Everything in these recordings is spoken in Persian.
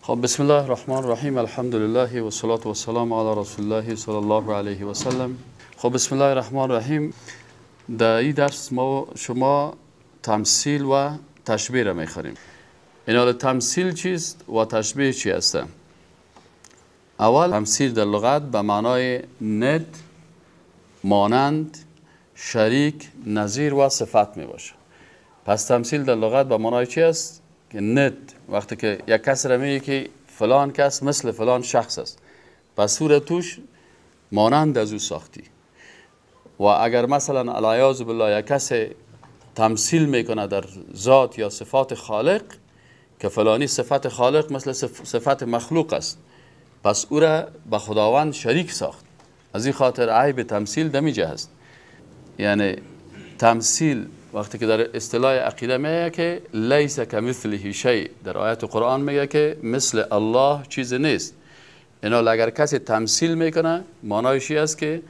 خب بسم الله الرحمن الرحیم. الحمد لله و الصلاة و السلام علی رسول الله صلی الله علیه و سلم. خب بسم الله الرحمن الرحیم. در این درس ما شما تمثیل و تشبیه را میخوانیم. این تمثیل چیست و تشبیه چی است؟ اول تمثیل در لغت به معنای ند، مانند، شریک، نظیر و صفت می باشه. پس تمثیل در لغت به معنای چی است؟ که ند، وقتی که یک کس را میگه که فلان کس مثل فلان شخص است، پس او را توش مانند از او ساختی. و اگر مثلا العیاذ بالله یک کس تمثیل میکنه در ذات یا صفات خالق که فلانی صفت خالق مثل صفت مخلوق است، پس او را به خداوند شریک ساخت. از این خاطر عیب تمثیل دمیجه هست. یعنی تمثیل وقتی که در اصطلاح عقیده میگه که لیس کمثله شیء، در آیت قرآن میگه که مثل الله چیز نیست. اینا اگر کسی تمثیل میکنه معنایش است که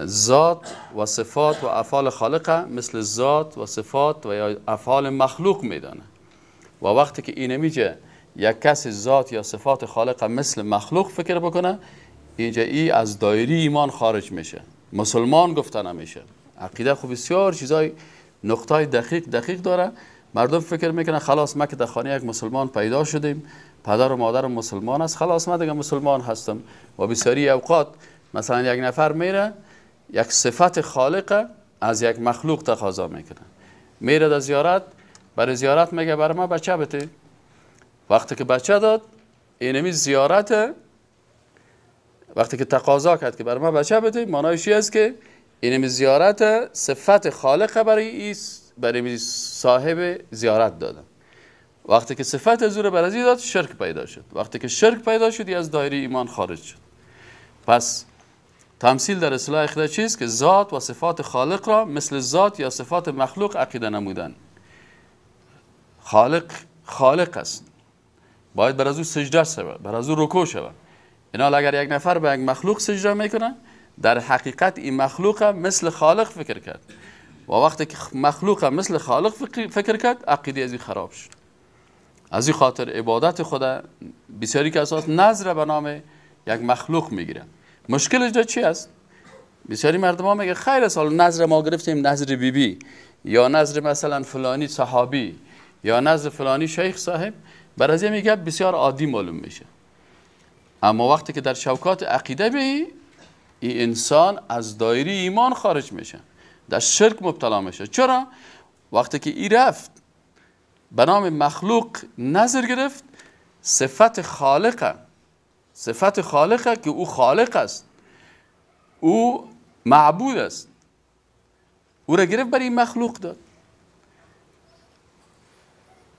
ذات و صفات و افعال خالق مثل ذات و صفات و یا افعال مخلوق میدانه. و وقتی که این میگه یک کسی ذات یا صفات خالق مثل مخلوق فکر بکنه، اینجا ای از دایره ایمان خارج میشه، مسلمان گفته نمیشه. عقیده خوب بسیار چیزای نقطای دقیق داره. مردم فکر میکنن خلاص ما که در خانه یک مسلمان پیدا شدیم، پدر و مادرم مسلمان است، خلاص ما دیگه مسلمان هستم. و بسیاری اوقات مثلا یک نفر میره یک صفت خالق از یک مخلوق تقاضا میکنه، میره در زیارت، برای زیارت میگه برای ما بچه بده. وقتی که بچه داد، اینمی زیارت، وقتی که تقاضا کرد که برای ما بچه بده، معنایش است که اینمی زیارت صفت خالق برای صاحب زیارت دادن. وقتی که صفت از او برای داد، شرک پیدا شد. وقتی که شرک پیدا شد، از دایره ایمان خارج شد. پس تمثیل در اصطلاح عقیده چیست؟ که ذات و صفات خالق را مثل ذات یا صفات مخلوق عقیده نمودن. خالق است، باید بر از او سجده شود، بر از او رکوع شود. اینا اگر یک نفر به یک مخلوق سجده میکنه، در حقیقت این مخلوق مثل خالق فکر کرد. و وقتی که مخلوق مثل خالق فکر کرد، عقیده از این خراب شد. از این خاطر عبادت خدا بسیاری که اساس نظر به نام یک مخلوق میگیرن. مشکلش در چی است؟ بسیاری مردم ها میگه خیر است، نظر ما گرفتیم، نظر بی یا نظر مثلا فلانی صحابی یا نظر فلانی شیخ صاحب، بر از این میگه بسیار عادی معلوم میشه. اما وقتی که در شوکات عقیده بی، این انسان از دایره ایمان خارج میشه، در شرک مبتلا میشه. چرا؟ وقتی که ای رفت به نام مخلوق نظر گرفت، صفت خالقه که او خالق است، او معبود است، او را گرفت برای مخلوق داد.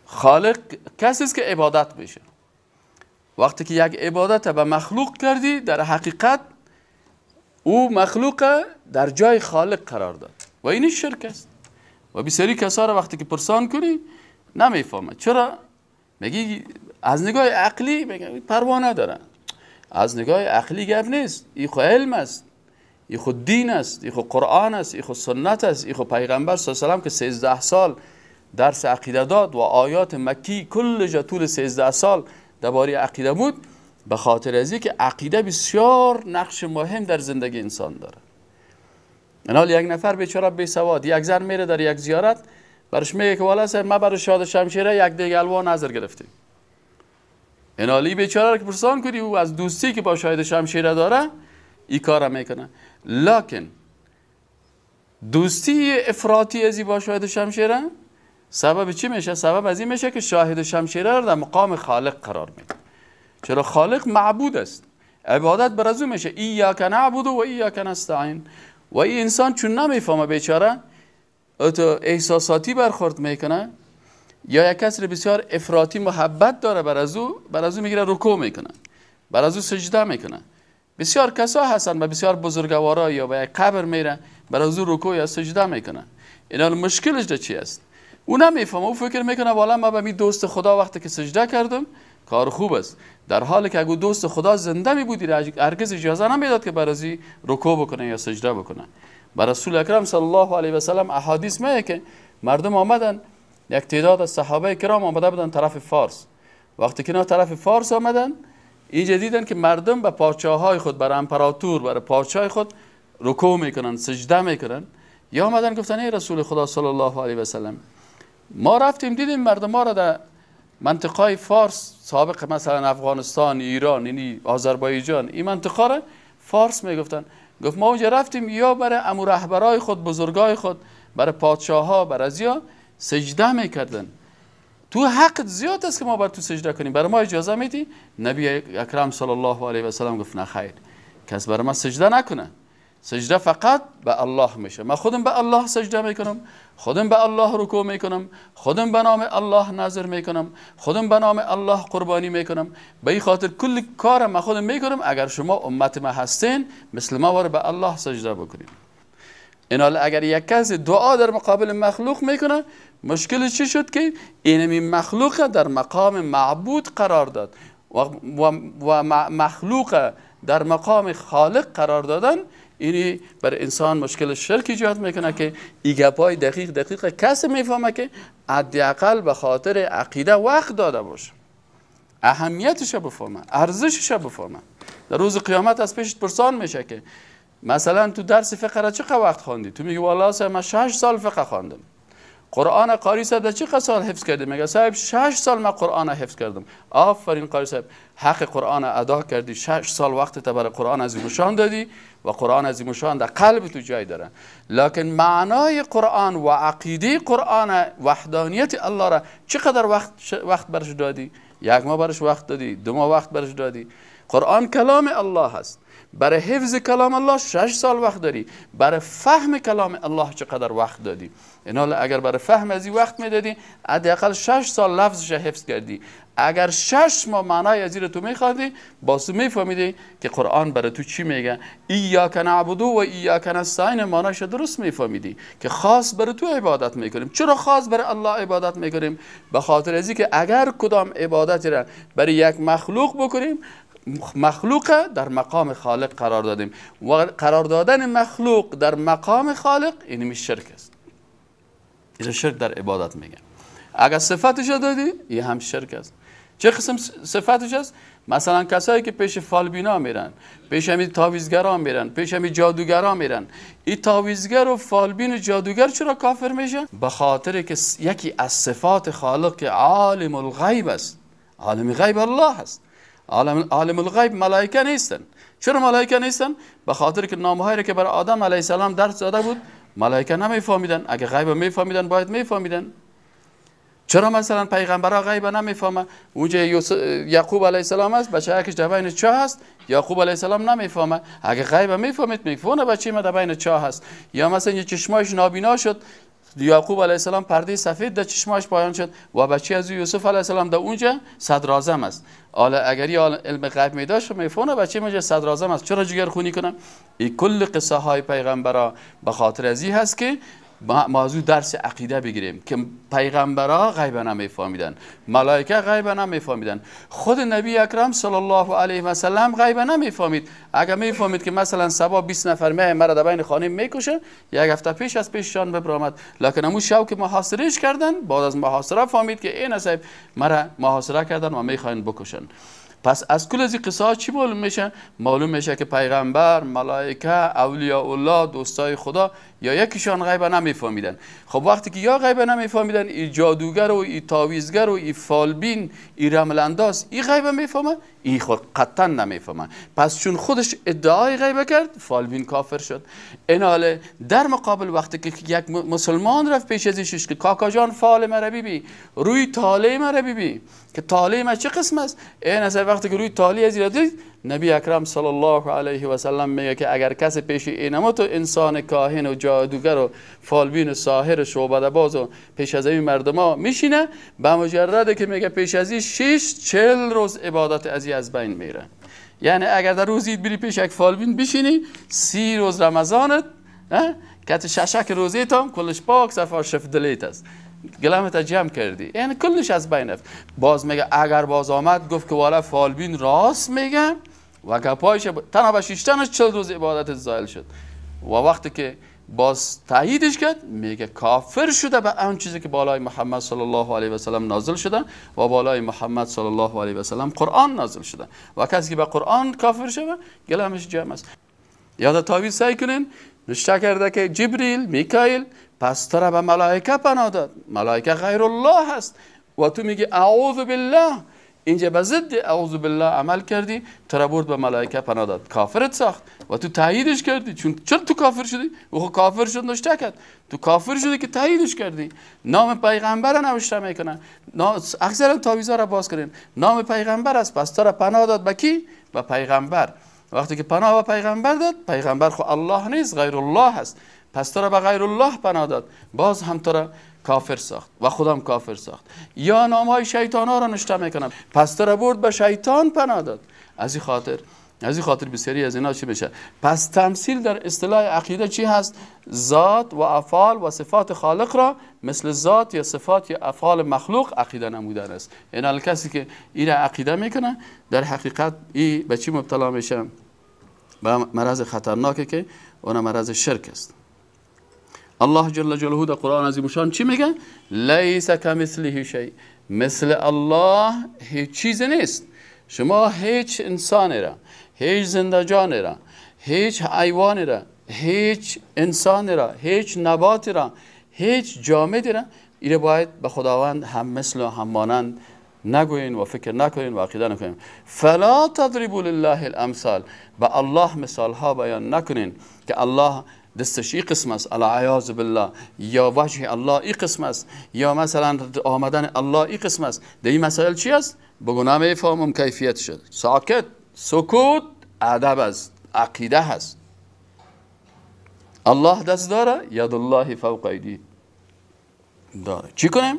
خالق کسی است که عبادت بشه. وقتی که یک عبادت به مخلوق کردی، در حقیقت او مخلوق در جای خالق قرار داد و این شرک است. و بسیاری کسا را وقتی که پرسان کنی نمیفهمه. چرا؟ میگی از نگاه عقلی پروا نداره. از نگاه عقلی گپ نیست، این خود علم است، این خود دین است، این خود قرآن است، این خود سنت است، این خود پیغمبر صلی الله علیه و آله که 13 سال درس عقیده داد و آیات مکی کل جا طول 13 سال درباره عقیده بود. به خاطر از اینکه عقیده بسیار نقش مهم در زندگی انسان داره. حالا یک نفر بیچاره بی سواد، یک زن میره در یک زیارت، برش میگه که والا سر ما برای شاد شمشیره یک دیگلوا نظر گرفتیم. این حالی بیچاره که پرسان کنی او از دوستی که با شاهد شمشیره داره این کار میکنه. لکن دوستی افراطی ازی با شاهد شمشیره سبب چی میشه؟ سبب از این میشه که شاهد شمشیره رو در مقام خالق قرار میده. چرا؟ خالق معبود است، عبادت بر از او میشه. ایاک نعبد و ایاک نستعین. و این انسان چون نمیفهمه بیچاره، تو احساساتی برخورد میکنه، یا یک کس بسیار افراطی محبت داره بر از او میگیره رکوع میکنه، بر از او سجده میکنه. بسیار کسا هستن و بسیار بزرگوارا یا به یک قبر میره، بر از او رکوع یا سجده میکنه. اینا مشکلش ده چی است؟ او نمیفهمه، او فکر میکنه والا ما به می دوست خدا وقتی که سجده کردم کار خوب است، در حالی که اگه دوست خدا زنده می بودی هرگز اجازه نمیداد که برازی رکوع بکنه یا سجده بکنه. بر رسول اکرم صلی الله علیه و سلم احادیث میگه که مردم آمدن، یک تعداد از صحابه کرام آمده بودن طرف فارس وقتی که اینا طرف فارس آمدن، اینجا دیدن که مردم به پادشاه‌های خود، برای امپراتور، برای پادشاه خود رکوع میکنن، سجده میکنن. یا آمدن گفتن ای رسول خدا صلی الله علیه و سلم، ما رفتیم دیدیم مردم ما را در منطقه فارس، سابق مثلا افغانستان، ایران، یعنی آذربایجان، این منطقه را فارس میگفتن. گفت ما اونجا رفتیم یا برای امو رهبرای خود، بزرگای خود، برای پادشاه ها، برای ازیا سجده میکردن. تو حق زیاد است که ما بر تو سجده کنیم، برای ما اجازه میدی؟ نبی اکرم صلی الله علیه و سلم گفت نه خیر، کس برای ما سجده نکنه. سجده فقط به الله میشه. من خودم به الله سجده میکنم، خودم به الله رکوع میکنم، خودم به نام الله نظر میکنم، خودم به نام الله قربانی میکنم. به این خاطر کل کارم من خودم میکنم. اگر شما امت ما هستین، مثل ما وارد به الله سجده بکنید. این حال اگر یک کس دعا در مقابل مخلوق میکنه، مشکل چی شد که اینمی مخلوق در مقام معبود قرار داد و مخلوق در مقام خالق قرار دادن. اینی بر انسان مشکل شرک ایجاد میکنه که این گپای دقیق کسی میفهمه که حداقل به خاطر عقیده وقت داده باشه، اهمیتش بفهمه، ارزشش بفهمه. در روز قیامت از پیشت پرسان میشه که مثلا تو درس فقه را چقدر وقت خواندی؟ تو میگی والله صاحب من 6 سال فقه خواندم. قرآن قاری صاحب در چقدر سال حفظ کردی؟ میگه صاحب 6 سال من قرآن حفظ کردم. آفرین قاری صاحب، حق قرآن ادا کردی، 6 سال وقت تا برای قرآن عظیم الشان دادی و قرآن عظیم الشان در قلب تو جای داره. لکن معنای قرآن و عقیده قرآن، وحدانیت الله را چقدر وقت برش دادی؟ 1 ماه برش وقت دادی، 2 ماه وقت برش دادی. قرآن کلام الله هست. برای حفظ کلام الله 6 سال وقت داری. برای فهم کلام الله چقدر وقت دادی؟ این حال اگر برای فهم از این وقت میدادی، حداقل 6 سال لفظش حفظ کردی. اگر 6 ماه معنای از این تو میخوادی، باز میفهمیدی که قرآن برای تو چی میگه. ایاک نعبد و ایاک نستعین معناش درست میفهمیدی که خاص برای تو عبادت میکنیم. چرا خاص برای الله عبادت میکنیم؟ به خاطر از اینکه اگر کدام عبادتی را برای یک مخلوق بکنیم، مخلوق در مقام خالق قرار دادیم و قرار دادن مخلوق در مقام خالق اینمی شرک است. این شرک در عبادت میگه. اگر صفتش دادی، این هم شرک است. چه قسم صفتش است؟ مثلا کسایی که پیش فالبینا میرن، پیش همی تاویزگران میرن، پیش همی جادوگران میرن، این تاویزگر و فالبین و جادوگر چرا کافر میشه؟ به خاطر که یکی از صفات خالق که عالم الغیب است. عالم غیب الله است. عالم الغیب ملائکه نیستن. چرا ملائکه نیستن؟ به خاطر که نامهایی را که برای آدم علیه السلام درس داده بود ملائکه نمیفهمیدن. اگه غیب میفهمیدن باید میفهمیدن. چرا مثلا پیغمبرها غیب نمیفهمه؟ اونجا یعقوب علیه السلام است، بچه یکش در بین چاه هست، یعقوب علیه السلام نمیفهمه. اگه غیب میفهمید میگفونه بچه ما در بین چاه هست. یا مثلا یه چشمایش نابینا شد، یعقوب علیه السلام پرده سفید در چشماش پایان شد و بچه از یوسف علیه السلام در اونجا صدراعظم است. حالا اگر یه علم غیب می داشت میفهمه بچه ما صدراعظم است. چرا جگر خونی کنم؟ این کل قصه های پیغمبرا به خاطر از این هست که موضوع درس عقیده بگیریم که پیغمبرها غیب نمیفهمیدن، ملائکه غیب نمیفهمیدن، خود نبی اکرم صلی الله علیه و سلم غیب نمیفهمید. اگر میفهمید که مثلا صبح 20 نفر میای مرا در بین خانه میکشه، یک هفته پیش از پیششان ببرامد. لکن همون شوک محاصرهش کردن، بعد از محاصره فهمید که این صاحب مرا محاصره کردن و میخواین بکشن. پس از کل از این قصه ها چی معلوم میشه؟ معلوم میشه که پیغمبر، ملائکه، اولیاء الله، دوستای خدا یا یکیشان غیب نمیفهمیدن. خب وقتی که یا غیب نمیفهمیدن، این جادوگر و این تاویزگر و این فالبین، این رمل انداز، این غیب میفهمه، این خود قطعا نمیفهمه. پس چون خودش ادعای غیب کرد، فالبین کافر شد. این حاله در مقابل وقتی که یک مسلمان رفت پیش ازش که کاکا جان فال مرا ببین، روی تاله مرا ببین که تاله ما چه قسم است؟ این اصلا وقتی که روی تاله از دید، نبی اکرم صلی الله علیه و سلم میگه که اگر کسی پیش اینما تو انسان کاهن و جادوگر و فالبین و ساحر و شعبده باز و پیش از این مردما میشینه، به مجرد که میگه پیش از این 40 روز عبادت از بین میره. یعنی اگر در روزی بری پیش یک فالبین بشینی، 30 روز رمضانت که ششک روزیت هم کلش پاک صفا شفدلیت است، گلمت جمع کردی، یعنی کلش از بین رفت. باز میگه اگر باز آمد گفت که والا فالبین راست میگه و گپایش تنها به 6 تنش 40 روز عبادت زائل شد. و وقتی که باز تاییدش کرد، میگه کافر شده به اون چیزی که بالای محمد صلی الله علیه و سلم نازل شده و بالای محمد صلی الله علیه و سلم قرآن نازل شده و کسی که به قرآن کافر شده گلمش جمع است. یاد تعویض سعی کنین، نوشته کرده که جبریل میکائیل پس تو را به ملائکه پناه داد، ملائکه غیر الله هست و تو میگی اعوذ بالله، اینجا به ضد اعوذ بالله عمل کردی، تو را برد به ملائکه پناه داد، کافرت ساخت و تو تاییدش کردی. چرا تو کافر شدی؟ او کافر شد نوشته کرد، تو کافر شدی که تاییدش کردی. نام پیغمبر را نوشته میکنن، اکثر تعویضا را باز کردین، نام پیغمبر است، پس تو را پناه داد به کی؟ به پیغمبر. وقتی که پناه به پیغمبر داد، پیغمبر خو الله نیست، غیر الله هست، پس تو را به غیر الله پناه داد، باز هم تو را کافر ساخت و خودم کافر ساخت. یا نامهای شیطان ها را نوشته میکنم، پس تو را برد به شیطان پناه داد. از این خاطر بسیاری از اینا چی میشه؟ پس تمثیل در اصطلاح عقیده چی هست؟ ذات و افعال و صفات خالق را مثل ذات یا صفات یا افعال مخلوق عقیده نمودن است. این کسی که این عقیده میکنه در حقیقت این به چی مبتلا میشه؟ به مرض خطرناکی که اون مرض شرک است. الله جل جلاله در قرآن عظیم شان چی میگه؟ لیس کمثله شیء، مثل الله هیچ چیز نیست. شما هیچ انسانی را، هیچ زنده جانی را، هیچ حیوانی را، هیچ انسانی را، هیچ نباتی را، هیچ جامدی را این باید به خداوند هم مثل و هم مانند نگوین و فکر نکنین و عقیده نکنین. فلا تضربوا لله الامثال، به الله مثال ها بیان نکنین که الله دستش این قسم است، العیاذ بالله، یا وجه الله این قسم است، یا مثلا آمدن الله این قسم است. در این مسائل چی است؟ بگو نمیفهمم کیفیت شد. ساکت، سکوت ادب است، عقیده هست. الله دست داره، ید الله فوق ایدی داره. چی کنیم؟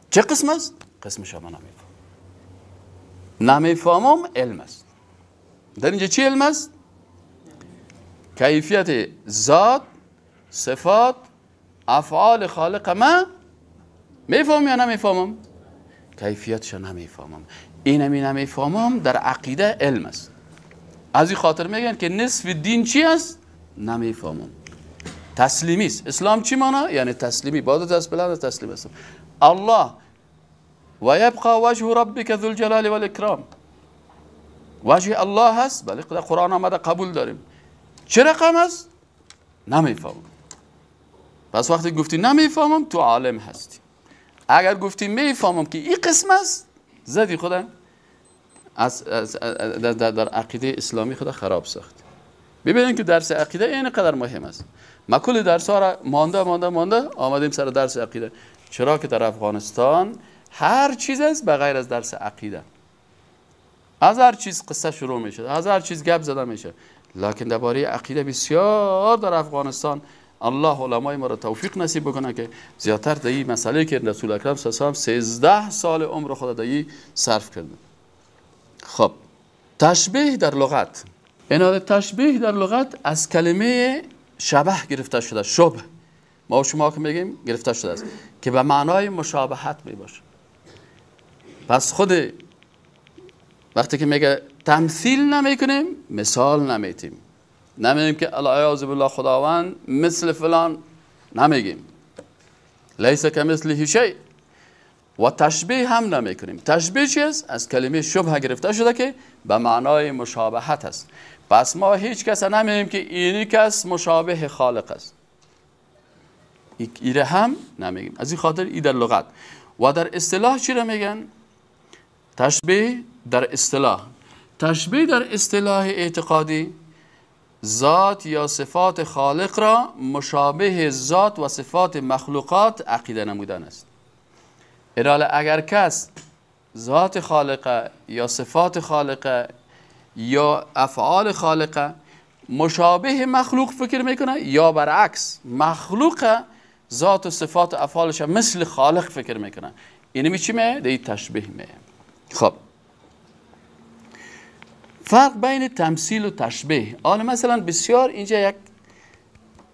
چه قسم است؟ قسم شما نمیفهمم علم است. در اینجا چی علم است؟ کیفیت ذات، صفات، افعال خالق ما میفهمم یا نمیفهمم؟ کیفیتش نمیفهمم. اینمی نمیفهمم در عقیده علم است. از این خاطر میگن که نصف دین چی است؟ نمیفهمم. تسلیمی است. اسلام چی معنی؟ یعنی تسلیمی. بعد دست بلند تسلیم است. الله و یبقى وجه ربک ذو الجلال والاکرام، وجه الله هست. بله قرآن آمده قبول داریم. چه رقم است؟ نمیفهمم. پس وقتی گفتی نمیفهمم تو عالم هستی. اگر گفتی میفهمم که این قسم است، زدی خدا در عقیده اسلامی خدا خراب ساخت. ببینید که درس عقیده اینقدر مهم است. ما کل درس ها را مانده آمدیم سر درس عقیده. چرا که در افغانستان هر چیز است به غیر از درس عقیده. از هر چیز قصه شروع میشه، از هر چیز گپ زده میشه. لکن درباره عقیده بسیار در افغانستان الله علمای ما را توفیق نصیب بکنه که زیادتر در این مسئله که رسول اکرم صلی الله علیه و 13 سال عمر خود در این صرف کرده. خب تشبیه در لغت، این تشبیه در لغت از کلمه شبه گرفته شده. شبه ما و شما که میگیم گرفته شده است که به معنای مشابهت می باشه. پس خود وقتی که میگه تمثیل نمیکنیم، مثال نمیتیم، نمیگیم که العیاذ بالله خداوند مثل فلان، نمیگیم لیس کمثله شیء. و تشبیه هم نمیکنیم. تشبیه چیست؟ از کلمه شبه گرفته شده که به معنای مشابهت است. پس ما هیچ کس نمیگیم که اینی کس مشابه خالق است، ایره هم نمیگیم. از این خاطر ای در لغت. و در اصطلاح چی را میگن؟ تشبیه در اصطلاح. تشبیه در اصطلاح اعتقادی ذات یا صفات خالق را مشابه ذات و صفات مخلوقات عقیده نمودن است. اگر کس ذات خالقه یا صفات خالقه یا افعال خالقه مشابه مخلوق فکر میکنه، یا برعکس مخلوق ذات و صفات و افعالش مثل خالق فکر میکنه، اینمی چی میه؟ دی تشبیه میه. خب فرق بین تمثیل و تشبیه. حالا مثلا بسیار اینجا یک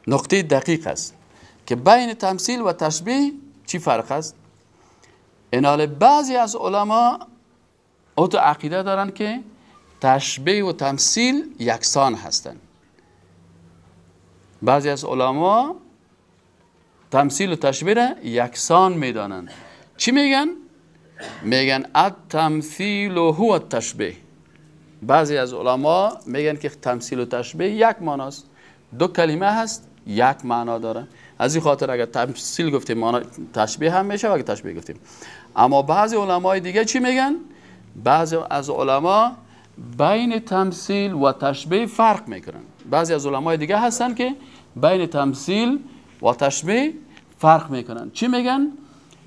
نقطه دقیق است که بین تمثیل و تشبیه چی فرق است. اینال بعضی از علما اوتو عقیده دارن که تشبیه و تمثیل یکسان هستند. بعضی از علما تمثیل و تشبیه را یکسان میدانند. چی میگن؟ میگن التمثیل هو التشبیه. بعضی از علما میگن که تمثیل و تشبیه یک معناست، دو کلمه هست یک معنا داره. از این خاطر اگر تمثیل گفتیم معنا تشبیه هم میشه و اگر تشبیه گفتیم. اما بعضی علمای دیگه چی میگن؟ بعضی از علما بین تمثیل و تشبیه فرق میکنن. بعضی از علمای دیگه هستن که بین تمثیل و تشبیه فرق میکنن. چی میگن؟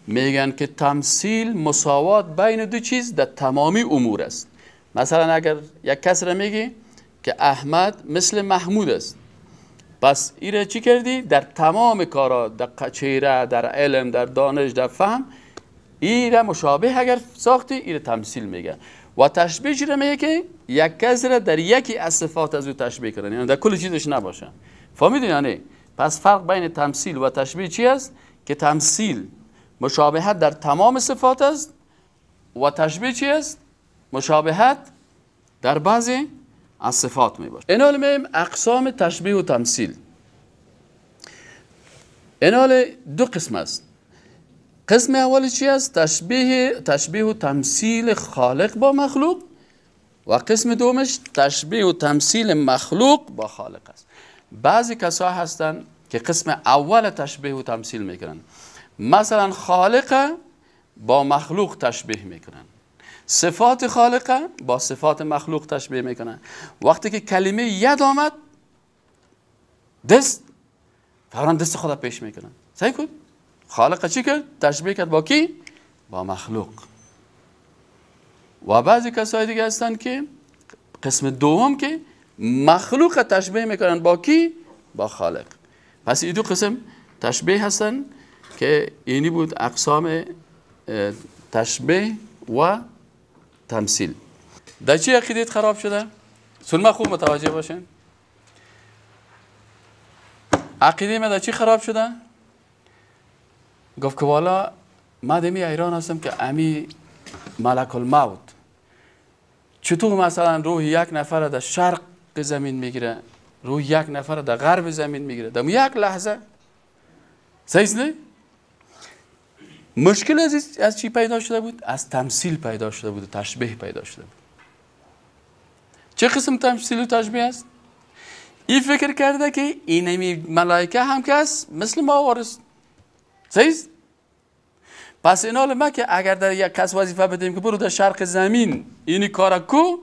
میگن که تمثیل مساوات بین دو چیز در تمامی امور است. مثلا اگر یک کس را میگی که احمد مثل محمود است، پس ایره چی کردی؟ در تمام کارا، در چهره، در علم، در دانش، در فهم، ایره مشابه اگر ساختی ایره تمثیل میگه. و تشبیه چی را میگه؟ که یک کس را در یکی از صفات از او تشبیه کردن، یعنی در کل چیزش نباشه. فهمیدین یا نه؟ پس فرق بین تمثیل و تشبیه چی است؟ که تمثیل مشابهت در تمام صفات است و تشبیه چی است؟ مشابهت در بعضی از صفات می باشه. اینال میم اقسام تشبیه و تمثیل. اینال دو قسم است. قسم اول چی است؟ تشبیه و تمثیل خالق با مخلوق، و قسم دومش تشبیه و تمثیل مخلوق با خالق است. بعضی کسا هستن که قسم اول تشبیه و تمثیل میکنن، مثلا خالق با مخلوق تشبیه میکنن، صفات خالق با صفات مخلوق تشبیه میکنن. وقتی که کلمه ید آمد، دست، فوراً دست خدا پیش میکنن. صحیح کن؟ خالق چی کرد؟ تشبیه کرد با کی؟ با مخلوق. و بعضی کسای دیگه هستن که قسم دوم که مخلوق تشبیه میکنن با کی؟ با خالق. پس این دو قسم تشبیه هستن که اینی بود اقسام تشبیه و تمثیل. در چی عقیدت خراب شده؟ سلمه خوب متوجه باشین. عقیده من در چی خراب شده؟ گفت که والا من دمی ایران هستم که امی ملک الموت چطور مثلا روح یک نفر در شرق زمین میگیره، روح یک نفر در غرب زمین میگیره در یک لحظه. صحیح نه؟ مشکل از چی پیدا شده بود؟ از تمثیل پیدا شده بود و تشبیه پیدا شده بود. چه قسم تمثیل و تشبیه است؟ این فکر کرده که اینمی ملائکه هم کس مثل ما وارست. صحیح؟ پس این حال ما که اگر در یک کس وظیفه بدیم که برو در شرق زمین اینی کار کو،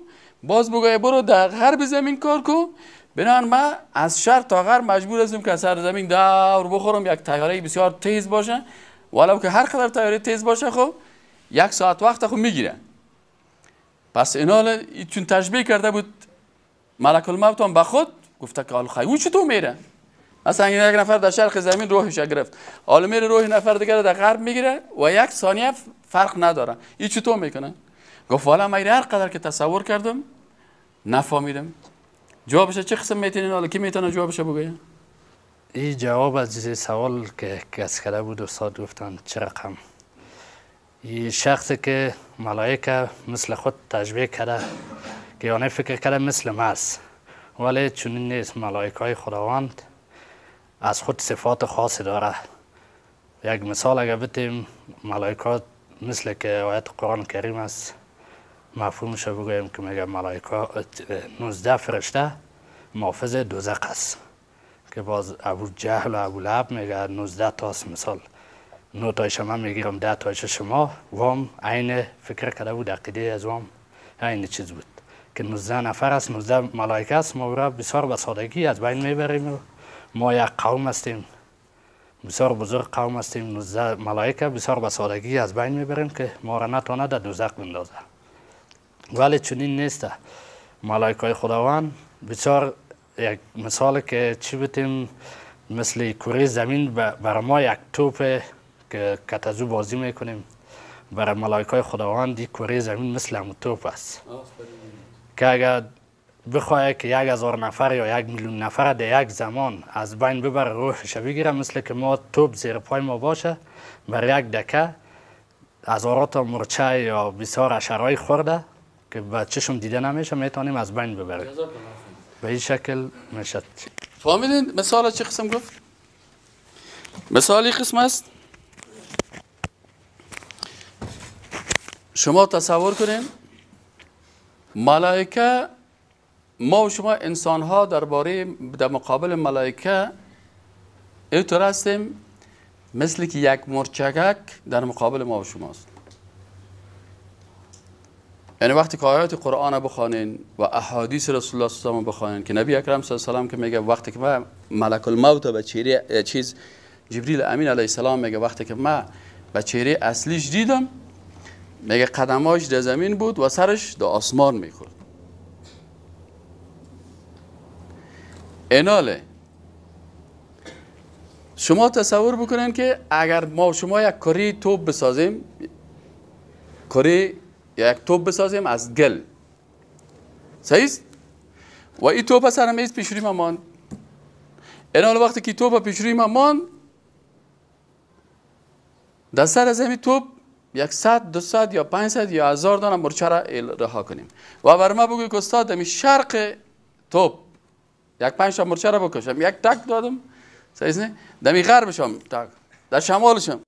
باز بگویه برو در غرب زمین کار کو، بنابراین ما از شرق تا غرب مجبور هستیم که سر زمین دور بخورم یک طیاره بسیار تیز باشه، ولو که هر قدر طیاره تیز باشه خب یک ساعت وقت خب میگیره. پس این حال چون تشبیه کرده بود ملک الموت هم به خود، گفته که حال خیلی چطور میره؟ مثلا یک نفر در شرق زمین روحش گرفت، حالا میره روح نفر دیگر در غرب میگیره و یک ثانیه فرق نداره. این چطور میکنه؟ گفت والا من هر قدر که تصور کردم نفهمیدم. جوابش چه قسم میتونین؟ حالا کی میتونه جوابش بگه؟ این جواب از سوال که کس کرده بود استاد گفتن چه رقم. این شخصی که ملائکه مثل خود تشبیه کرده که یعنی فکر کرده مثل ما است، ولی چنین نیست. ملائکه های خداوند از خود صفات خاصی داره. یک مثال اگر بتیم، ملائکات مثل که آیت قرآن کریم است مفهومش بگویم که میگه ملائکه 19 فرشته محافظ دوزخ است، که باز ابو جهل و ابو لهب میگه 19 تاست، مثال 9 تایش من میگیرم 10 تایش شما. وام عین فکر کرده بود، عقیده از وام عین چیز بود که 19 نفر است، 19 ملائکه است. ما را بسیار به سادگی از بین میبریم. ما یک قوم هستیم، بسیار بزرگ قوم هستیم، 19 ملائکه بسیار به سادگی از بین میبریم که ما را نتواند در دوزخ بندازه. ولی چنین نیست. ملائکه خداوند بسیار یک مثال که چی بتیم، مثل کره زمین برای ما یک توپ که کتازو بازی میکنیم، برای ملائکه خداوند دی کره زمین مثل همون توپ است که اگر بخواه که 1000 نفر یا 1 میلیون نفر در یک زمان از بین ببر روحش بگیره، مثل که ما توپ زیر پای ما باشه، برای یک دکه هزارات مرچه یا بسیار حشرهای خورده که به چشم دیده نمیشه میتونیم از بین ببریم. به این شکل میشد. فهمیدین مثال چه قسم گفت؟ مثالی قسم است شما تصور کنین ملائکه، ما و شما انسان ها در مقابل ملائکه اینطور هستیم مثل که یک مرچکک در مقابل ما و شماست. یعنی وقتی که آیات قرآن بخوانین و احادیث رسول الله صلی الله علیه و بخوانین که نبی اکرم صلی الله علیه و که میگه وقتی که من ملک الموت به چهره جبریل امین علیه السلام میگه وقتی که من به چهره اصلیش دیدم، میگه قدماش در زمین بود و سرش در آسمان میخورد. ایناله شما تصور بکنین که اگر ما شما یک کره توپ بسازیم، یک توپ بسازیم از گل، صحیح است؟ و این توپ سر میز پیش روی ما ماند. ایناله وقتی که توپ پیش روی ما ماند، در سر زمین توپ 100 200 یا 500 یا 1000 دانه مرچه را رها کنیم و بر ما بگوی که استاد دمی شرق توپ یک 5 تا مرچه را بکشم، یک تک دادم، صحیح نه؟ دمی غربشم تک، در شمالشم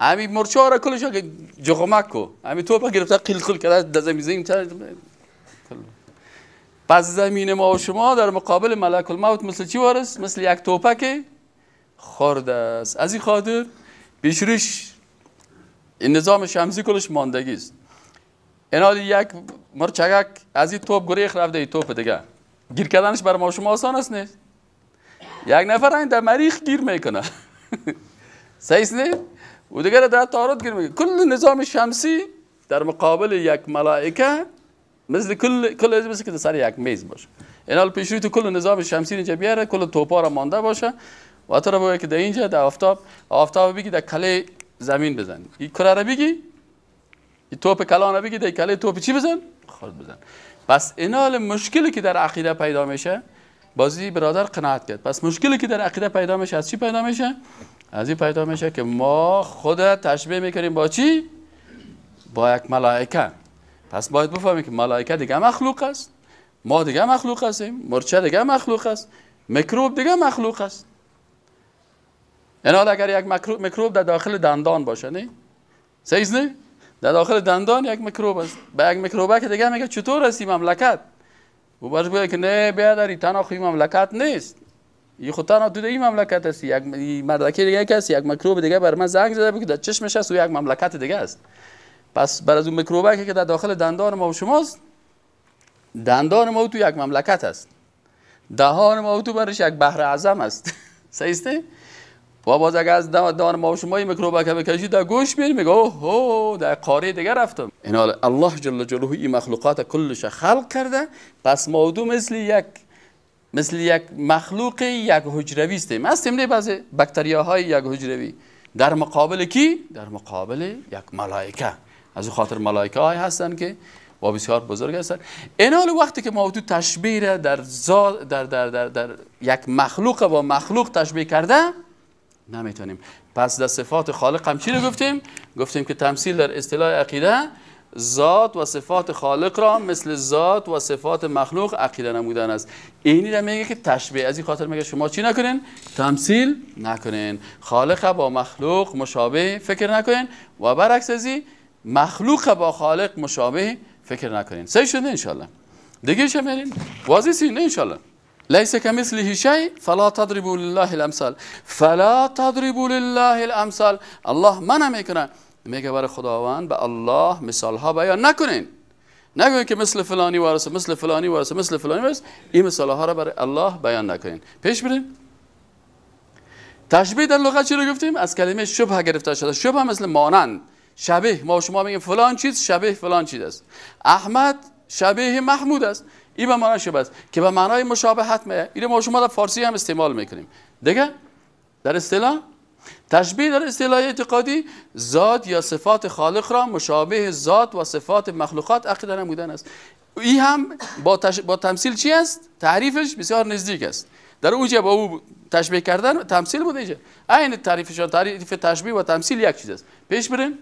امی مرچه را کلش که جغمک کو امی توپ گرفته قلقل کرده در زمین پس زمین ما و شما در مقابل ملک الموت مثل چی وارست؟ مثل یک توپک خورده است. از این خاطر پیشروش این نظام شمسی کلش ماندگی است. اینال یک مرچگک از این توپ گریخ رفته این توپ دیگه، گیر کردنش بر ما شما آسان است نیست؟ یک نفر این در مریخ گیر میکنه صحیح است نه؟ و دیگر در تارات گیر میکنه. کل نظام شمسی در مقابل یک ملائکه مثل مثل که سر یک میز باشه. اینال پیشروی تو کل نظام شمسی اینجا بیاره، کل توپا را مانده باشه و تو را بگه که در اینجا در آفتاب بگی در کله زمین بزن، این کره را بگی این توپ کلان را بگی در کله توپ چی بزن؟ خود بزن. پس اینال مشکلی که در عقیده پیدا میشه، بازی برادر قناعت کرد، پس مشکلی که در عقیده پیدا میشه از چی پیدا میشه؟ از این پیدا میشه که ما خود تشبیه میکنیم با چی؟ با یک ملائکه. پس باید بفهمیم که ملائکه دیگه مخلوق است، ما دیگه مخلوق هستیم، مرچه دیگه مخلوق است، میکروب دیگه مخلوق است. اینال اگر یک میکروب در داخل دندان باشه نه؟ صحیح نه؟ در داخل دندان یک میکروب است. به یک میکروبه که دیگه میگه چطور است این مملکت؟ و باش بگه که نه بیادر این تنها خوی مملکت نیست، این خود تنها تو این مملکت است. یک مردکی دیگه کسی یک میکروب دیگه بر من زنگ زده بگه در چشمش است و یک مملکت دیگه است. پس بر از اون میکروبه که در داخل دندان ما و شماست، دندان ما تو یک مملکت است، دهان ما تو برش یک بحر اعظم است صحیح است؟ و باز اگر از دهان ما و شما این میکروبه که بکشی در گوش میری میگه اوه در قاره دیگه رفتم. این حال الله جل جلاله این مخلوقات کلش خلق کرده، پس موضوع مثل یک مخلوق یک حجروی استیم. هستیم نه بعضی باکتریاهای یک حجروی در مقابل کی؟ در مقابل یک ملائکه. از این خاطر ملائکه های هستن که و بسیار بزرگ هستن. این حال وقتی که موضوع تشبیه در یک مخلوق با مخلوق تشبیه کرده نمیتونیم. پس در صفات خالق هم چی رو گفتیم؟ گفتیم که تمثیل در اصطلاح عقیده ذات و صفات خالق را مثل ذات و صفات مخلوق عقیده نمودن است. اینی را میگه که تشبیه. از این خاطر میگه شما چی نکنین؟ تمثیل نکنین. خالق با مخلوق مشابه فکر نکنین و برعکس از این مخلوق با خالق مشابه فکر نکنین. صحیح شده انشالله؟ دیگه چه میرین؟ واضح سینه انشالله. لیس کمثله شیء فلا تضربوا لله الامثال. فلا تضربوا لله الامثال. الله منع میکنه، میگه برای خداوند به الله مثال ها بیان نکنین. نگوین که مثل فلانی وارثه، مثل فلانی وارثه، مثل فلانی وارثه. این مثال ها را برای الله بیان نکنین. پیش بریم. تشبیه در لغت چی رو گفتیم؟ از کلمه شبه گرفته شده. شبه مثل مانند، شبیه. ما شما میگیم فلان چیز شبیه فلان چیز است. احمد شبیه محمود است. این به معنای شبه است که به معنای مشابهت میاد. اینو ما شما در فارسی هم استعمال میکنیم. دیگه در اصطلاح تشبیه در اصطلاح اعتقادی ذات یا صفات خالق را مشابه ذات و صفات مخلوقات عقیده نمودن است. این هم با تمثیل چی است؟ تعریفش بسیار نزدیک است. در اونجا با او تشبیه کردن تمثیل بوده اینجا. عین تعریف تشبیه و تمثیل یک چیز است. پیش بریم.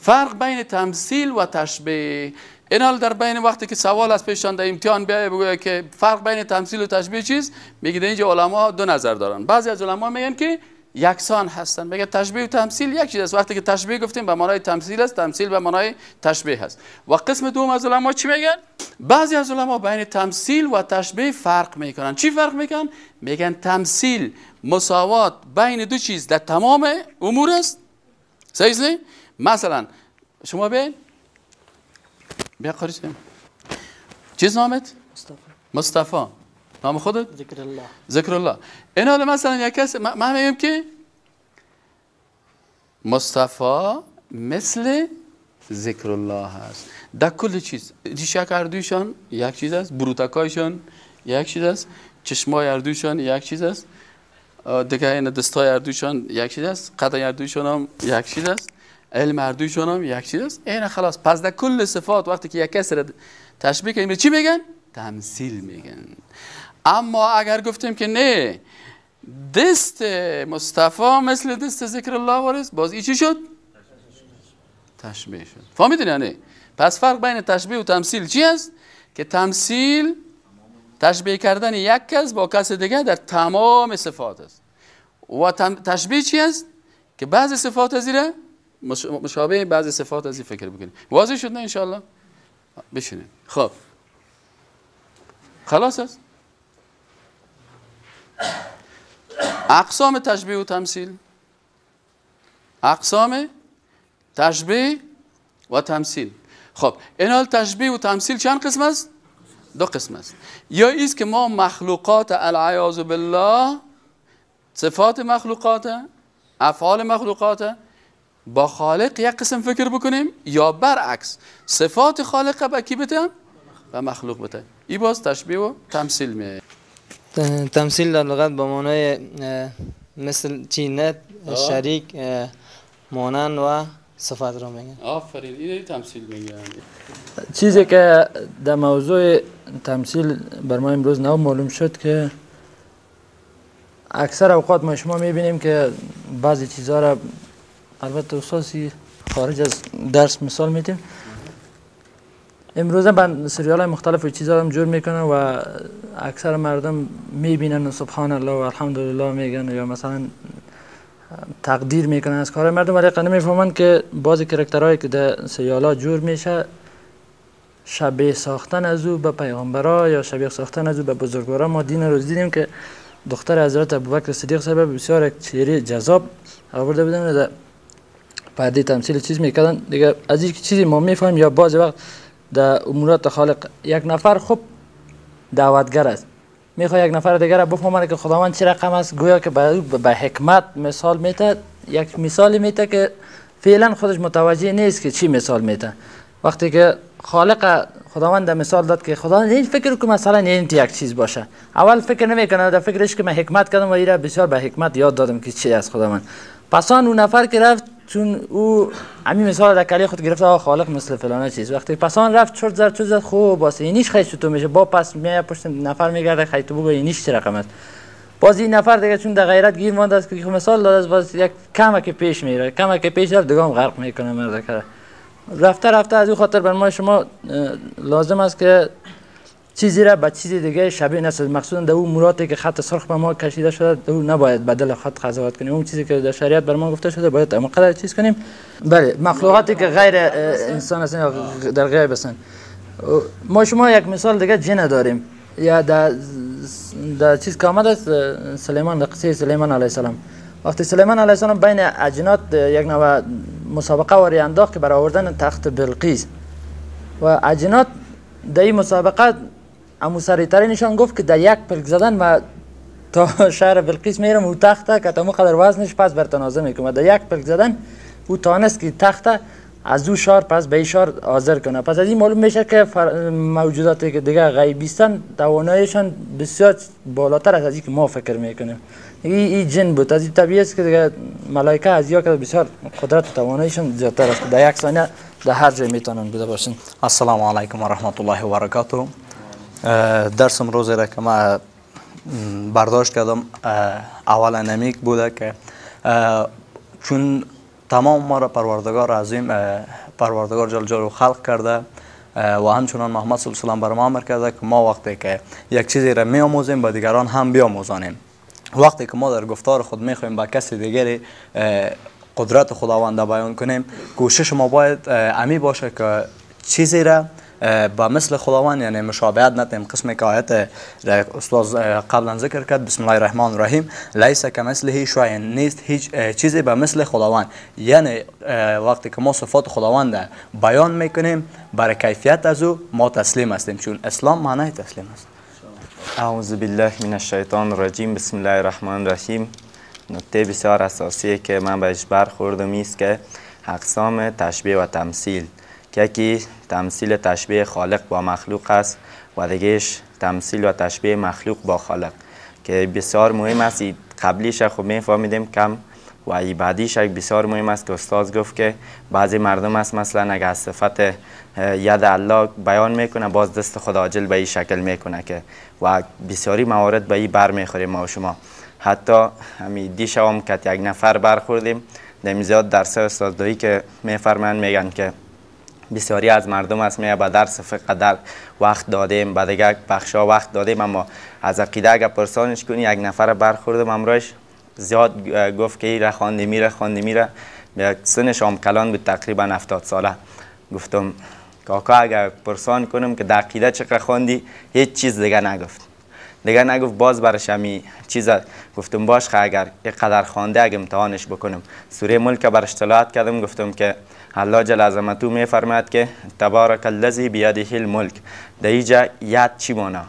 فرق بین تمثیل و تشبیه. این حال در بین وقتی که سوال از پیشان در امتحان بیایه بگوید که فرق بین تمثیل و تشبیه چیست، میگید اینجا علما دو نظر دارن. بعضی از علما میگن که یکسان هستن، میگه تشبیه و تمثیل یک چیز است. وقتی که تشبیه گفتیم به معنای تمثیل است، تمثیل به معنای تشبیه است. و قسم دوم از علما چی میگن؟ بعضی از علما بین تمثیل و تشبیه فرق میکنن. چی فرق میکنن؟ میگن تمثیل مساوات بین دو چیز در تمام امور است. صحیح؟ مثلا شما بیا قاری چیز نامت؟ مصطفی. نام خودت؟ ذکر الله. این حال مثلا یک کس من میگم که مصطفی مثل ذکر الله هست در کل چیز. ریشک اردویشان یک چیز است، بروتکایشان یک چیز است، چشمای اردویشان یک چیز است، دیگه این دستای اردویشان یک چیز است، قدای اردویشان هم یک چیز است، علم اردویشان هم یک چیز است. این خلاص. پس در کل صفات وقتی که یک کس را تشبیه کنیم چی میگن؟ تمثیل میگن. اما اگر گفتیم که نه دست مصطفی مثل دست ذکر الله وارث، باز این چی شد؟ تشبیه شد. فهمیدین یا نه؟ پس فرق بین تشبیه و تمثیل چی است؟ که تمثیل تشبیه کردن یک کس با کس دیگه در تمام صفات است. و تشبیه چی است؟ که بعضی صفات از این مشابه بعضی صفات از این فکر بکنید. واضح شد نه انشاءالله؟ بشینید. خب خلاص است. اقسام تشبیه و تمثیل. اقسام تشبیه و تمثیل. خب این حال تشبیه و تمثیل چند قسم است؟ دو قسم است. یا ایست که ما مخلوقات العیاذ بالله، صفات مخلوقات، افعال مخلوقات با خالق یک قسم فکر بکنیم، یا برعکس صفات خالق با کی بتن؟ و مخلوق بتن. این باز تشبیه و تمثیل میه. تمثیل در لغت به معنای مثل چینت، شریک، مانند و صفات را میگن. آفرین، این تمثیل میگن. چیزی که در موضوع تمثیل بر ما امروز نو معلوم شد که اکثر اوقات ما شما میبینیم که بعضی چیزها را، البته اساسی خارج از درس مثال میدیم، امروزه با سریال های مختلف و چیزها هم جور میکنن و اکثر مردم میبینن و سبحان الله و الحمدلله میگن یا مثلا تقدیر میکنن از کار مردم، ولی نمیفهمن که بعضی کرکترهایی که در سریال ها جور میشه شبیه ساختن از او به پیغمبرها یا شبیه ساختن از او به بزرگوارا. ما دین روز دیدیم که دختر حضرت ابوبکر صدیق صاحب بسیار چهره جذاب آورده بودن در پرده تمثیل چیز میکردن دیگه. از این چیزی ما میفهمیم یا بعضی وقت در امورات خالق یک نفر خوب دعوتگر است، میخواد یک نفر دیگر را بفهمه که خداوند چه رقم است، گویا که به حکمت مثال میته، یک مثال میته که فعلا خودش متوجه نیست که چی مثال میته. وقتی که خالق خداوند مثال داد که خداوند این فکر که مثلا این یک چیز باشه، اول فکر نمیکنه، در فکرش که من حکمت کردم و ایرا بسیار به حکمت یاد دادم که چی از خداوند. پس اون نفر که رفت چون او همین مثال در کلی خود گرفته آقا خالق مثل فلانه چیز، وقتی پسان رفت چرت زد خوب واسه اینیش خیلی تو میشه، با پس میای پشت نفر میگرده خیلی تو بگو اینیش چه رقم است. باز این نفر دیگه چون در غیرت گیر مانده است که مثال داد، باز یک کمه که پیش میره، کمه که پیش رفت دیگه هم غرق میکنه مرد کرده. رفته از این خاطر بر ما شما لازم است که چیزی را به چیز دیگه شبیه نسازید. مخصوصا در اون موراتی که خط سرخ به ما کشیده شده در اون نباید بدل خط قضاوت کنیم. اون چیزی که در شریعت بر ما گفته شده باید اما قدر چیز کنیم. بله، مخلوقاتی که غیر انسان هستن یا در غیب هستن. ما شما یک مثال دیگه جن داریم، یا در چیز که آمده است سلیمان، در قصه سلیمان علیه السلام. وقتی سلیمان علیه السلام بین اجنات یک نوع مسابقه واری انداخت که برای آوردن تخت بلقیس، و اجنات در این مسابقه امو سریع‌ترینشان گفت که در یک پلک زدن و تا شهر بلقیس میرم او تخته که تمو قدر وزنش پس بر تنازع میکنه. در یک پلک زدن او تانست که تخته از او شهر پس به این شهر حاضر کنه. پس از این معلوم میشه که موجوداتی که دیگه غیبی هستند تواناییشان بسیار بالاتر از اینکه ما فکر میکنیم. این جن بود، از این طبیعی است که دیگه ملائکه از یا که بسیار قدرت و تواناییشان زیادتر است، در یک ثانیه در هر جای میتونن بوده باشن. السلام علیکم و رحمت الله و برکاته. درسم روزی را که ما برداشت کردم اول نمیک بوده که چون تمام ما را پروردگار عظیم پروردگار جل جلاله خلق کرده و همچنان محمد صلی الله علیه و سلم بر ما امر کرده که ما وقتی که یک چیزی را میآموزیم به دیگران هم بیاموزانیم. وقتی که ما در گفتار خود میخوایم به کسی دیگری قدرت خداوند بیان کنیم، کوشش ما باید امی باشه که چیزی را با مثل خداوند یعنی مشابهت ندیم. قسمی که آیت استاد قبلا ذکر کرد، بسم الله الرحمن الرحیم، لیس کمثله شیء، نیست هیچ چیزی به مثل خداوند. یعنی وقتی که ما صفات خداوند بیان میکنیم برای کیفیت از او ما تسلیم هستیم، چون اسلام معنی تسلیم است. اعوذ بالله من الشیطان الرجیم، بسم الله الرحمن الرحیم. نکته بسیار اساسی که من بهش برخوردم است که اقسام تشبیه و تمثیل، که یکی تمثیل تشبیه خالق با مخلوق است و دیگهش تمثیل و تشبیه مخلوق با خالق، که بسیار مهم است. قبلیش خب میفهمیدیم کم و ای بعدیش بسیار مهم است که استاد گفت که بعضی مردم است مثلا اگر صفت ید الله بیان میکنه باز دست خدا عاجل به این شکل میکنه که و بسیاری موارد به این بر میخوریم ما و شما. حتی همین دیشب هم که یک نفر برخوردیم در زیاد درس استادایی که میفرمایند میگن که بسیاری از مردم است میگه به درس فقه در وقت دادیم، به دیگه بخشا وقت دادیم، اما از عقیده اگر پرسانش کنی یک نفر برخوردم امروز زیاد گفت که این را خوانده میره سنش هم کلان بود تقریبا 70 ساله. گفتم کاکا اگر پرسان کنم که در عقیده چقدر خواندی، هیچ چیز دیگه نگفت باز برش همی چیز گفتم باش اگر یک قدر خوانده اگه امتحانش بکنم. سوره ملک برش تلاوت کردم، گفتم که الله جل عظمتو میفرماید که تبارک الذی بیده الملک، در اینجا ید چی مانا؟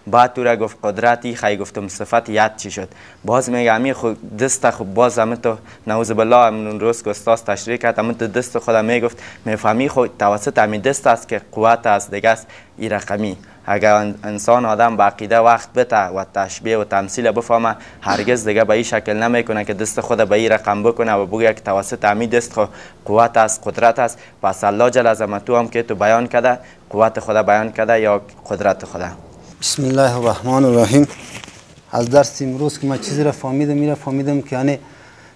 بعد تو را گفت قدرتی، خیلی گفتم صفت ید چی شد؟ باز میگه امی خود دست خود باز همه تو نعوذ بالله امون روز که استاد تشریح کرد همه تو دست خودم میگفت میفهمی خود توسط همین دست است که قوت است دیگه است این رقمی. اگر انسان آدم با عقیده وقت بده و تشبیه و تمثیل بفهمه هرگز دیگه به این شکل نمیکنه که دست خود به این رقم بکنه و بگه که توسط همین دست خود قوت است قدرت است. پس الله جل عظمتو هم که تو بیان کرده قوت خدا بیان کرده یا قدرت خدا. بسم الله الرحمن الرحیم. از درس امروز که من چیزی را فهمیدم که یعنی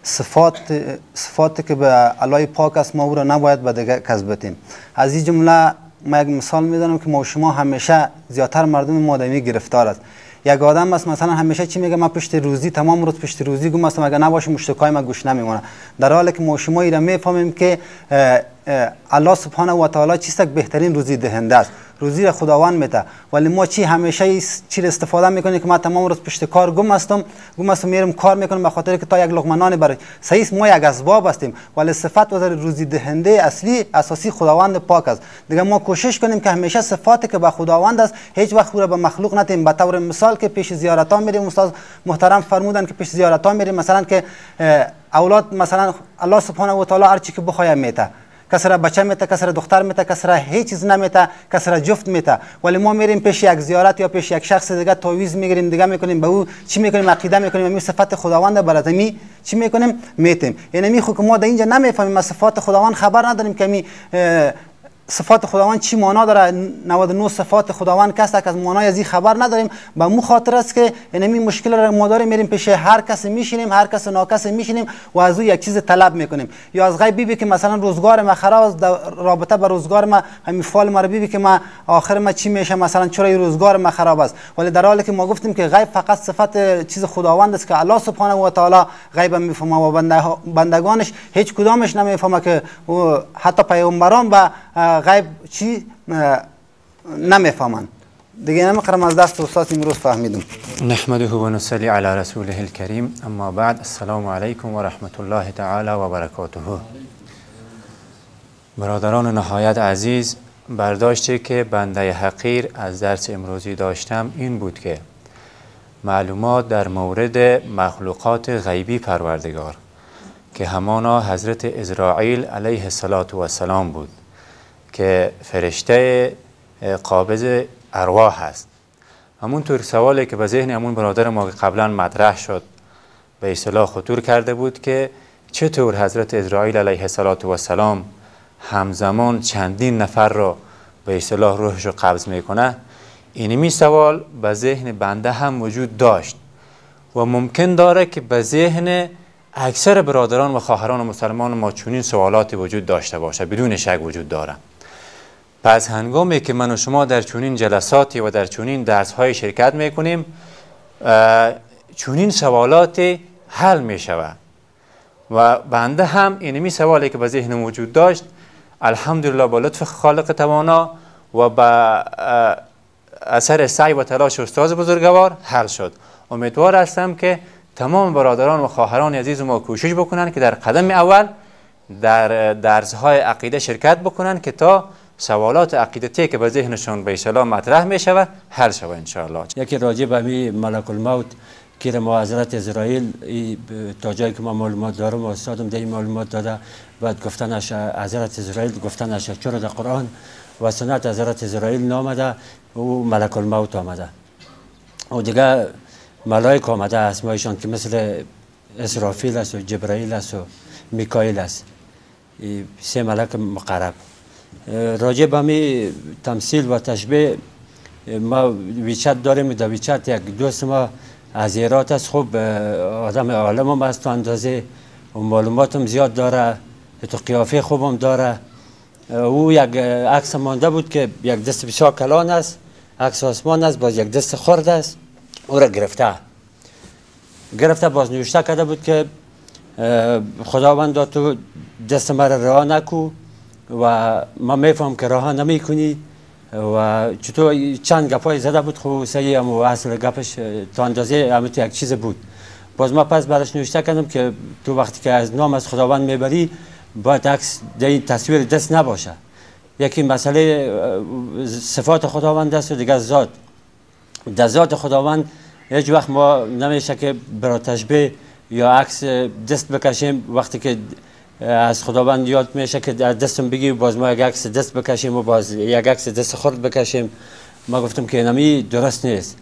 صفاتی که به الله پاک است ما او را نباید به دیگه کس بتیم. از این جمله ما یک مثال میزنم که ما و شما همیشه زیادتر مردم مادمی گرفتار است. یک آدم است مثلا همیشه چی میگه من پشت روزی تمام روز پشت روزی گم هستم، اگر نباشه مشتکای ما گوش نمیمونه، در حالی که ما و شما ایرا میفهمیم که الله سبحانه و تعالی چیست که بهترین روزی دهنده است، روزی را خداوند میده. ولی ما چی همیشه چی استفاده میکنیم که من تمام روز پشت کار گم هستم میرم کار میکنم به خاطر که تا یک لقمه نان برای صحیح ما یک اسباب هستیم، ولی صفت و روزی دهنده اصلی اساسی خداوند پاک است. دیگه ما کوشش کنیم که همیشه صفاتی که به خداوند است هیچ وقت او را به مخلوق ندیم. به طور مثال که پیش زیارت ها میریم، استاد محترم فرمودن که پیش زیارت ها میریم مثلا که اولاد مثلا الله سبحانه و تعالی هر چی که بخواد میته، کسی را بچه میته، کسی را دختر میته، کسی را هیچ چیز نمیته، کسی را جفت میته. ولی ما میریم پیش یک زیارت یا پیش یک شخص دیگه تعویض میگیریم دیگه میکنیم به او چی میکنیم عقیده میکنیم می صفات خداوند براتمی چی میکنیم میتیم. یعنی می خود ما در اینجا نمیفهمیم صفات خداوند خبر نداریم که می صفات خداوند چی معنا داره. 99 صفات خداوند کسی که از معنای از این خبر نداریم. به مو خاطر است که این مشکل را ما داریم میریم پیش هر کسی میشینیم، هر کس ناکس میشینیم و از او یک چیز طلب میکنیم. یا از غیب بیبی که مثلا روزگار ما خراب است، رابطه با روزگار ما همین فال ما بیبی که ما آخر ما چی میشه مثلا چرا روزگار ما خراب است. ولی در حالی که ما گفتیم که غیب فقط صفت چیز خداوند است که الله سبحانه و تعالی غیب میفهمه و بندگانش هیچ کدامش نمیفهمه، که حتی پیامبران با غیب چی نمیفهمند. دیگه نمیقرم از دست استاد امروز فهمیدم. نحمده و نصلی علی رسوله الکریم، اما بعد. السلام علیکم و رحمت الله تعالی و برکاته. برادران نهایت عزیز، برداشتی که بنده حقیر از درس امروزی داشتم این بود که معلومات در مورد مخلوقات غیبی پروردگار که همانا حضرت اسرائیل علیه السلام بود که فرشته قابض ارواح هست. همونطور سوالی که به ذهن همون برادر ما قبلا مطرح شد به اصطلاح خطور کرده بود که چطور حضرت اسرائیل علیه السلام همزمان چندین نفر را به اصطلاح روحش رو قبض میکنه. اینمی سوال به ذهن بنده هم وجود داشت و ممکن داره که به ذهن اکثر برادران و خواهران و مسلمان ما چنین سوالاتی وجود داشته باشه، بدون شک وجود داره. پس هنگامی که من و شما در چنین جلساتی و در چنین درس‌های شرکت میکنیم، چنین سوالاتی حل میشود و بنده هم اینمی سوالی که به ذهنم وجود داشت الحمدلله با لطف خالق توانا و با اثر سعی و تلاش استاد بزرگوار حل شد. امیدوار هستم که تمام برادران و خواهران عزیز ما کوشش بکنن که در قدم اول در درس‌های عقیده شرکت بکنن که تا سوالات عقیدتی که به ذهنشون به اصطلاح مطرح می شود حل شود ان شاء الله. یکی راجع به می ملک الموت که ما حضرت اسرائیل تا جایی که ما معلومات دارم و استادم در معلومات داده، بعد گفتنش حضرت اسرائیل گفتنش چرا در قرآن و سنت حضرت اسرائیل نامده و ملک الموت آمده و دیگه ملائک آمده اسمایشان که مثل اسرافیل است و جبرائیل است و میکائیل است، سه ملک مقرب. راجع به می تمثیل و تشبیه ما ویچت داریم، در ویچت یک دوست ما از ایرات است، خوب آدم عالم هم است، تو اندازه و معلومات هم زیاد داره، تو قیافه خوب هم داره. او یک عکس مانده بود که یک دست بسیار کلان است، عکس آسمان است، باز یک دست خرد است، او را گرفته باز نوشته کرده بود که خداوند تو دست مرا رها نکو و ما میفهم که رها نمی کنی و چطور چند گپای زده بود، خب صحیح هم و اصل گپش تا اندازه همه یک چیز بود. باز ما پس برش نوشته کردم که تو وقتی که از نام از خداوند میبری باید عکس در این تصویر دست نباشه. یکی مسئله صفات خداوند است و دیگر ذات. در ذات خداوند هیچ وقت ما نمیشه که برای تشبیه یا عکس دست بکشیم، وقتی که از خداوند یاد میشه که دستم بگی باز ما یک عکس دست بکشیم و باز یک عکس دست خرد بکشیم. ما گفتم که اینمی درست نیست.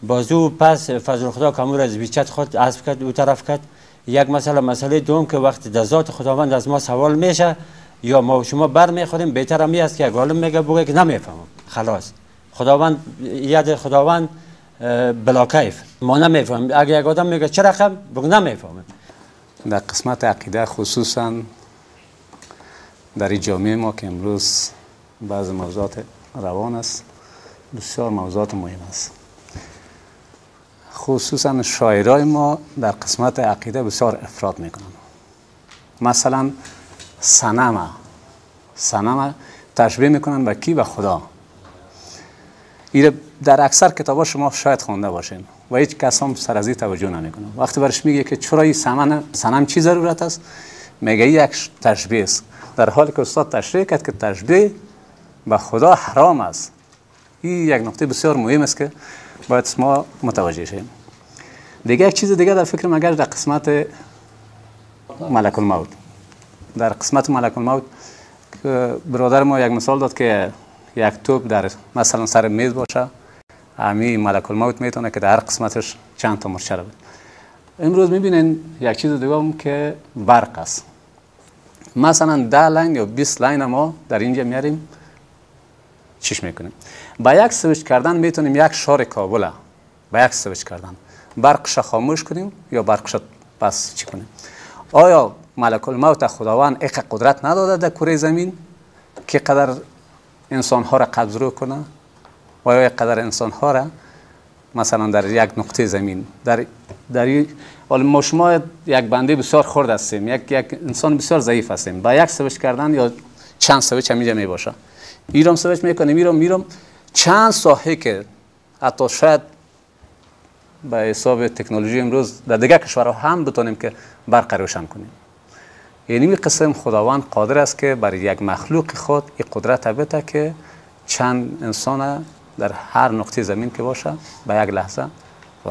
باز او پس فضل خدا کامور از ویچت خود عزب کرد او طرف کرد. یک مسئله دوم که وقتی در ذات خداوند از ما سوال میشه یا ما و شما بر میخوریم، بهتر همی است که یک عالم میگه بگه که نمیفهمم، خلاص خداوند ید خداوند بلا کیف ما نمیفهمیم. اگه یک آدم میگه چه رقم بگه نمیفهمم. در قسمت عقیده خصوصا در این جامعه ما که امروز بعض موضوعات روان است، بسیار موضوعات مهم است. خصوصا شاعرای ما در قسمت عقیده بسیار افراط میکنن. مثلا صنم تشبیه میکنن به کی؟ به خدا. این در اکثر کتابا شما شاید خوانده باشین و هیچ کس هم سر از این توجه نمیکنه. وقتی برش میگه که چرا این صنم چی ضرورت است، میگه یک تشبیه است، در حالی که استاد تشریح کرد که تشبیه به خدا حرام است. این یک نکته بسیار مهم است که باید ما متوجه شیم. دیگه یک چیز دیگه در فکر مگر در قسمت ملک الموت. در قسمت ملک الموت برادر ما یک مثال داد که یک توپ در مثلا سر میز باشه، امی ملک الموت میتونه که در هر قسمتش چند تا مرچه بود. امروز میبینین یک چیز دیگه هم که برق است. مثلا 10 لاین یا 20 لاین ما در اینجا میاریم چیش میکنیم. با یک سویچ کردن میتونیم یک شار کابل با یک سویچ کردن برقش خاموش کنیم یا برقش پس چی کنیم. آیا ملک الموت خداوند یک قدرت نداده در کره زمین که قدر انسان ها را قبض رو کنه و یا یک قدر انسان ها را مثلا در یک نقطه زمین در ما شما یک بنده بسیار خرد هستیم، یک انسان بسیار ضعیف هستیم، با یک سویچ کردن یا چند سویچ همینجا می باشه ایرام سویچ میکنیم میرم چند ساحه که حتی شاید به حساب تکنولوژی امروز در دیگر کشورها هم بتونیم که برق روشن کنیم. یعنی این قسم خداوند قادر است که برای یک مخلوق خود این قدرت بده که چند انسان در هر نقطه زمین که باشه به یک لحظه و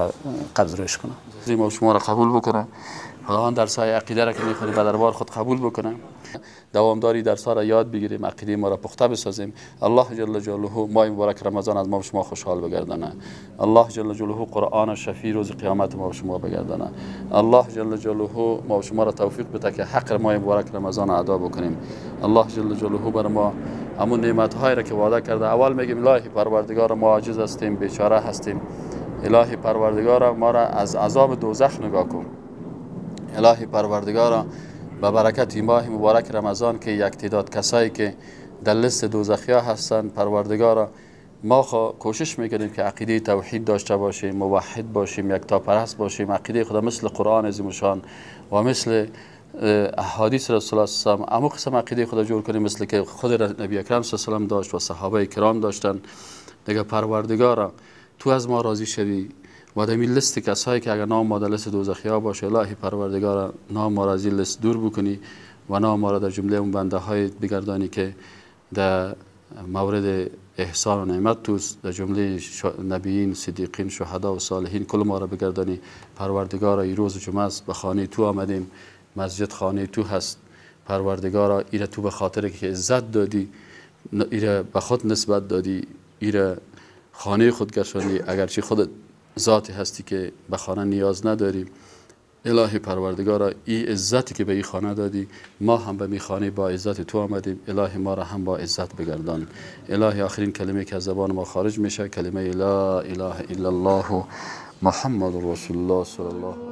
قبض روش کنه. ما شما را قبول بکنه. خداوند درس‌های عقیده را که می‌خونیم به دربار خود قبول بکنه. دوامداری درس‌ها را یاد بگیریم، عقیده ما را پخته بسازیم. الله جل جلاله ماه مبارک رمضان از ما و شما خوشحال بگردانه. الله جل جلاله قرآن شفیع روز قیامت ما و شما بگردانه. الله جل جلاله ما و شما را توفیق بده که حق ماه مبارک رمضان ادا بکنیم. الله جل جلاله بر ما همون نعمت‌هایی را که وعده کرده. اول میگیم الهی پروردگار ما عاجز هستیم، بیچاره هستیم. الهی پروردگار ما را از عذاب دوزخ نگاه کن. الهی پروردگارا به برکت این ماه مبارک رمضان که یک تعداد کسایی که در لیست دوزخیا هستند، پروردگارا ما کوشش میکنیم که عقیده توحید داشته باشیم، موحد باشیم، یکتاپرست باشیم، عقیده خدا مثل قرآن عظیم شان و مثل احادیث رسول الله صلی الله علیه و آله قسم عقیده خدا جور کنیم مثل که خود نبی اکرم صلی الله علیه و آله داشت و صحابه کرام داشتن. دیگه پروردگارا تو از ما راضی شوی و در این لیست کسایی که اگر نام ما در لیست دوزخیا باشه، الهی پروردگارا نام ما را از این لیست دور بکنی و نام ما را در جمله اون بنده های بگردانی که در مورد احسان و نعمت توست، در جمله نبیین، صدیقین، شهدا و صالحین کل ما را بگردانی. پروردگارا این روز جمعه است، به خانه تو آمدیم، مسجد خانه تو هست. پروردگارا ایره تو به خاطر که عزت دادی، ایره به خود نسبت دادی، ایره خانه خود گشتندی، اگرچه خودت ذاتی هستی که به خانه نیاز نداری. الهی پروردگارا این عزتی که به این خانه دادی، ما هم به می خانه با عزت تو آمدیم، الهی ما را هم با عزت بگردان. الهی آخرین کلمه که از زبان ما خارج میشه کلمه لا اله الا الله محمد رسول الله صلی الله علیه و